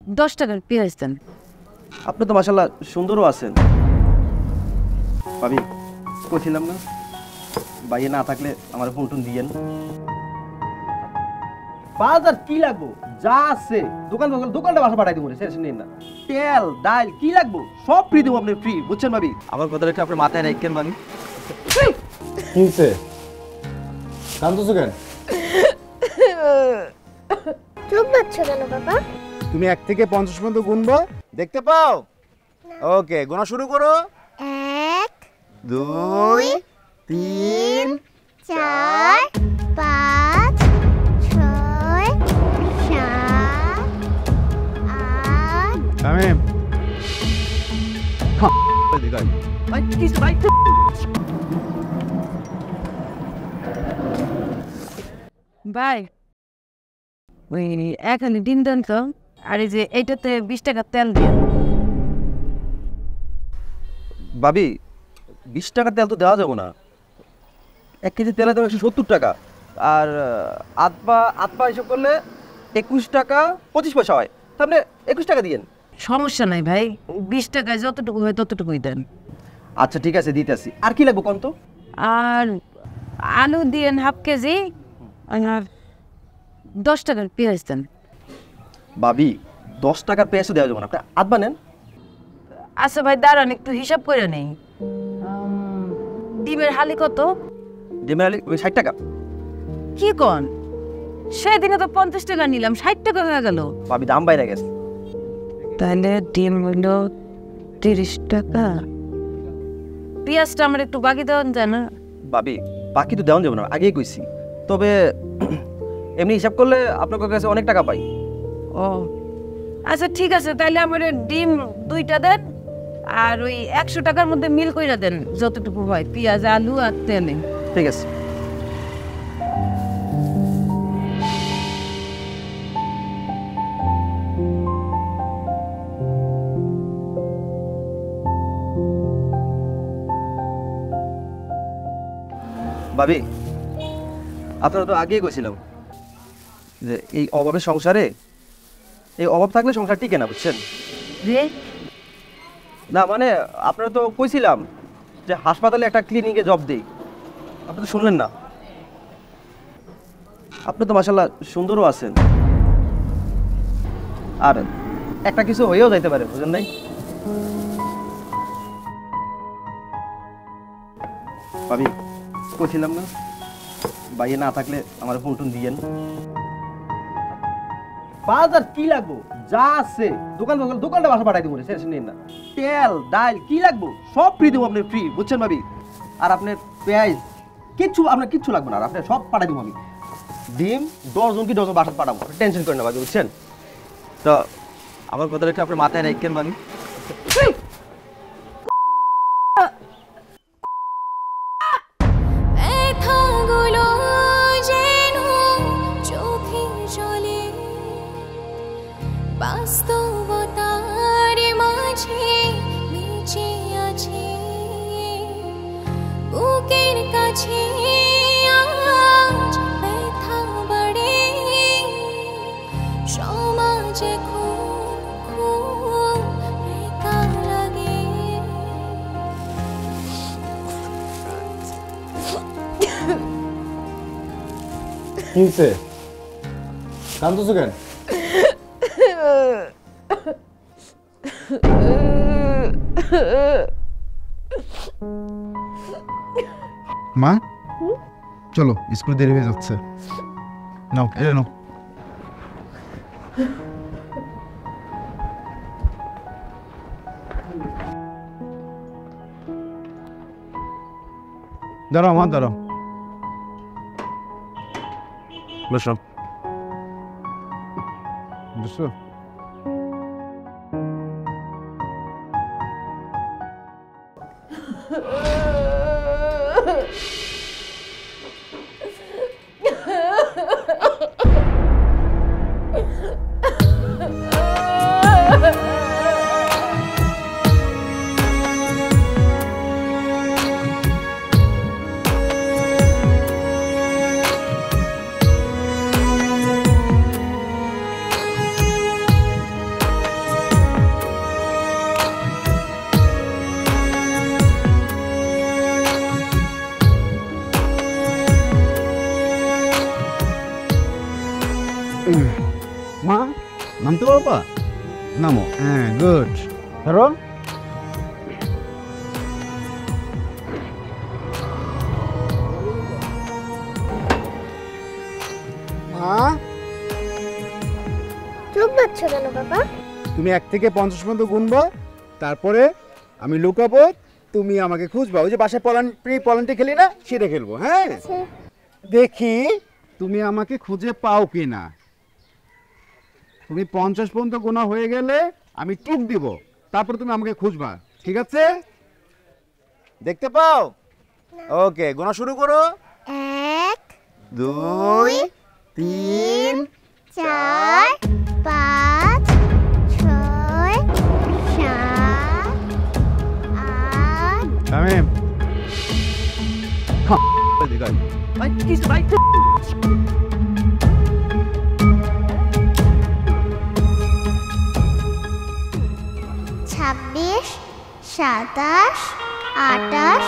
10 টাকার পেঁয়াজ দেন। আপনি তো মাশাআল্লাহ সুন্দরও আছেন ভাবি, কইছিলাম না বাইরে না থাকলে আমার ফোন টোন দিয়েন। বাজার কি লাগবো যা আছে দোকানটা বাসা পাঠাই দিব, শেষ নেই না। তেল ডাল কি লাগবো সব ফ্রি দেবো, আপনি ফ্রি, বুঝছেন ভাবি? আমার কথাটা একটু আপনার মাথায় রাখেন ভাবি। কি হচ্ছে কান্দছো কেন? চুপ করছো কেন বাবা? তুমি 1 থেকে 50 পর্যন্ত গুনবো, দেখতে পাও? ওকে, গোনা শুরু করো। 1 2 3 4 5 6 7 8 শামিম ভাই কিছু ভাই ভাই ওই এখানে ডিম দেন তো, আর এই যে এইটাতে 20 টাকা তেল দিন। ভাবি 20 টাকা তেল তো দেওয়া যাবে না, 1 কেজি তেলের দাম 170 টাকা, আর আতপা হিসাব করলে 21 টাকা 25 পয়সা হয়, তাহলে 21 টাকা দিয়েন। সমস্যা নাই ভাই, 20 টাকায় যতটুকু হয় ততটুকুই দেন। আচ্ছা ঠিক আছে দিতেছি। আর কি লাগবে কোন তো? আর আলু দিয়েন হাফ কেজি, আর 10 টাকার পেঁয়াজ দেন। ভাবি 10 টাকার পেঁয়াজও দেওয়া যাবে না, আপনি আতবা নেন। আচ্ছা ভাই দাঁড়ান একটু হিসাব করে নেই। ডিমের হালি কত? ডিমের 60 টাকা। কি কন, সেদিনে তো 50 টাকা নিলাম, 60 টাকা হয়ে গেল। ভাবি দাম বাইরে গেছে। তাহলে ডিম হইল 30 টাকা। পেঁয়াজটা আমার একটু বাকি দেওয়ান যায় না? ভাবি বাকি তো দেওয়া যাবে না, আগেই কইছি। তবে এমনি হিসাব করলে আপনার কাছে অনেক টাকা পাই। ও আচ্ছা ঠিক আছে, তাহলে আমার ডিম 2টা দেন, আর ওই 100 টাকার মধ্যে মিল কইরা দেন যতটুকু হয়, পেঁয়াজ আলু আর তেলে। ঠিক আছে। ভাবি আপনারা তো আগেই কইছিলাম যে এই অভাবের সংসারে, এই অভাব থাকলে সংসার টিকে না, বুঝছেন? রে না মানে আপনারা তো কইছিলাম যে হাসপাতালে একটা ক্লিনিকে জব দেই, আপনি তো শুনলেন না। আপনি তো মাশাআল্লাহ সুন্দরও আছেন, আর একটা কিছু হয়েও যাইতে পারে, বুঝেন নাই? ভাবি কইছিলাম না বাইরে না থাকলে আমার ফোন টোন দিয়েন। বাজার কি লাগবো যা আছে দোকানটা বাসা পাঠাই দিব, শেষ নেই না। তেল ডাল কি লাগবো সব ফ্রি দেবো, আপনি ফ্রি, বুঝছেন ভাবি? আর আপনার পেঁয়াজ আপনার কিচ্ছু লাগবে না, আর আপনার সব পাঠাই দিব আমি। ডিম ডজন বাসা পাঠাবো, টেনশন করেন না ভাবি, বুঝছেন? তো আমার কথাটা একটু আপনার মাথায় রাখেন ভাবি। বাস্তবতার মাঝে বেঁচে আছে বুকের কাছে আজ ব্যথা বাড়ে সমাজে খুব খুব একা লাগে কি হচ্ছে কান্দছো কেন? মা চলো, স্কুল দেরি হয়ে যাচ্ছে। নাও এটা নাও। দাঁড়াও মা, দাঁড়াও, বসো বসো। নামতে পারবা? নামো। হ্যাঁ, গুড। ধরো। মা, চোখ বাচ্চ কেন বাবা? তুমি 1 থেকে 50 পর্যন্ত গুনবা, তারপরে আমি লুকাবো, তুমি আমাকে খুঁজবা। ওই যে বাসায় পলানটি খেলি না, সেটা খেলবো। হ্যাঁ, দেখি তুমি আমাকে খুঁজে পাও কিনা। তুমি 50 পর্যন্ত গোনা হয়ে গেলে আমি টিপ দিব, তারপর তুমি আমাকে খুঁজবা। ঠিক আছে? দেখতে পাও? ওকে, গোনা শুরু করো। 1 2 3 4 5 6 7 8 শামিম, ভাই কিছু ভাই 26 27 28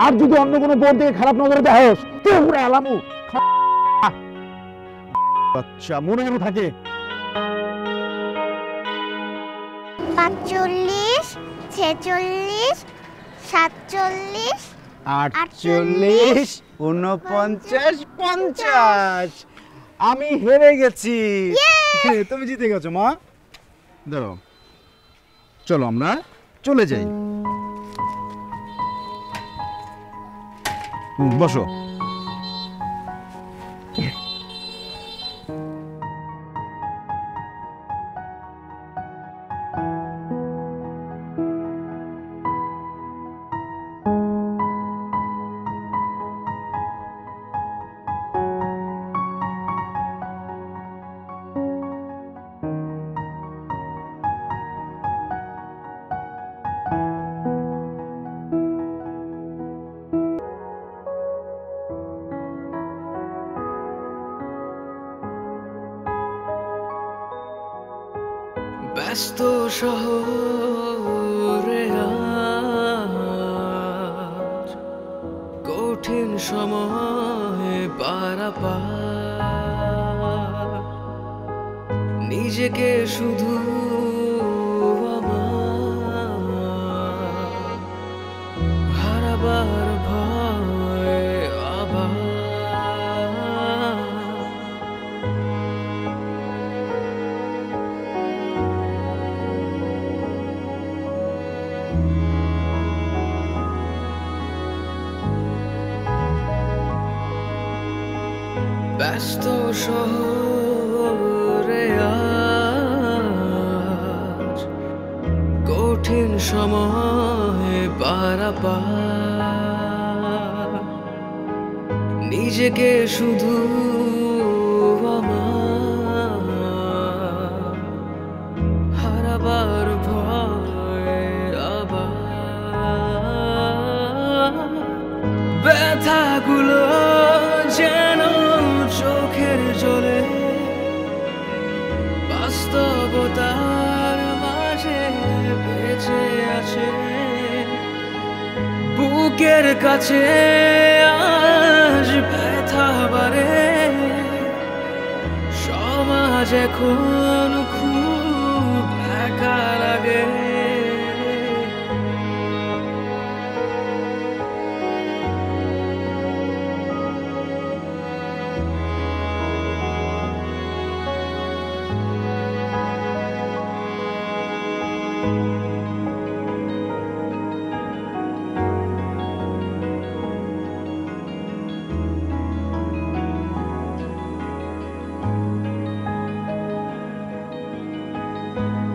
আর যদি অন্য কোনো বোর্ড থেকে খারাপ নজরে দেখাস তুই পুরো আলামু। আচ্ছা, মনে মনে থাকে। 45 46 47 48 49 50। আমি হেরে গেছি। তুমি জিতে গেছো মা। দাঁড়াও, চলো আমরা চলে যাই। বসো। ব্যস্ত শহরে আজ কঠিন সময় পারাপার, নিজেকে শুধু আমার হারাবার ভয় আবার। ব্যস্ত শহরে আজ কঠিন সময় পারাপার, নিজেকে শুধু আমার হারাবার ভয় আবার। ব্যথাগুলো যেন চোখের জলে বাস্তবতার মাঝে বেঁচে আছে, বুকের কাছে আজ ব্যথা বাড়ে। সমাজ এখন খুব একা লাগে।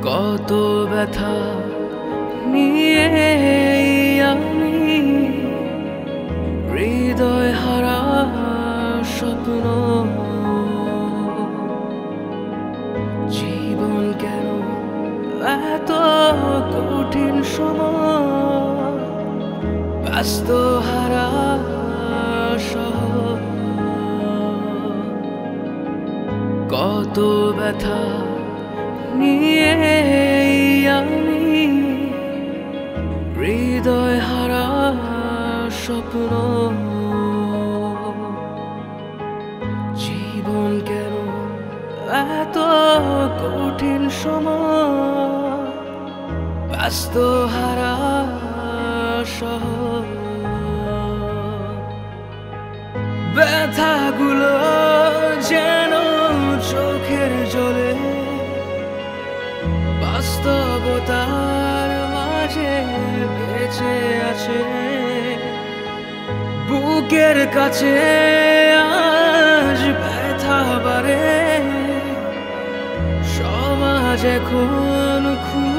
কত ব্যথা নিয়ে আমি হৃদয় হারা স্বপ্ন, জীবন কেন এত কঠিন সময়, ব্যস্ত হারা শহর। কত ব্যথা নিয়ে আমি হৃদয় হারা স্বপ্ন। কঠিন সময় ব্যস্ত হারা শহর ব্যথাগুলো যেন চোখের জলে বাস্তবতার মাঝে বেঁচে আছে বুকের কাছে আজ ব্যথা বাড়ে সমাজ এখন খুব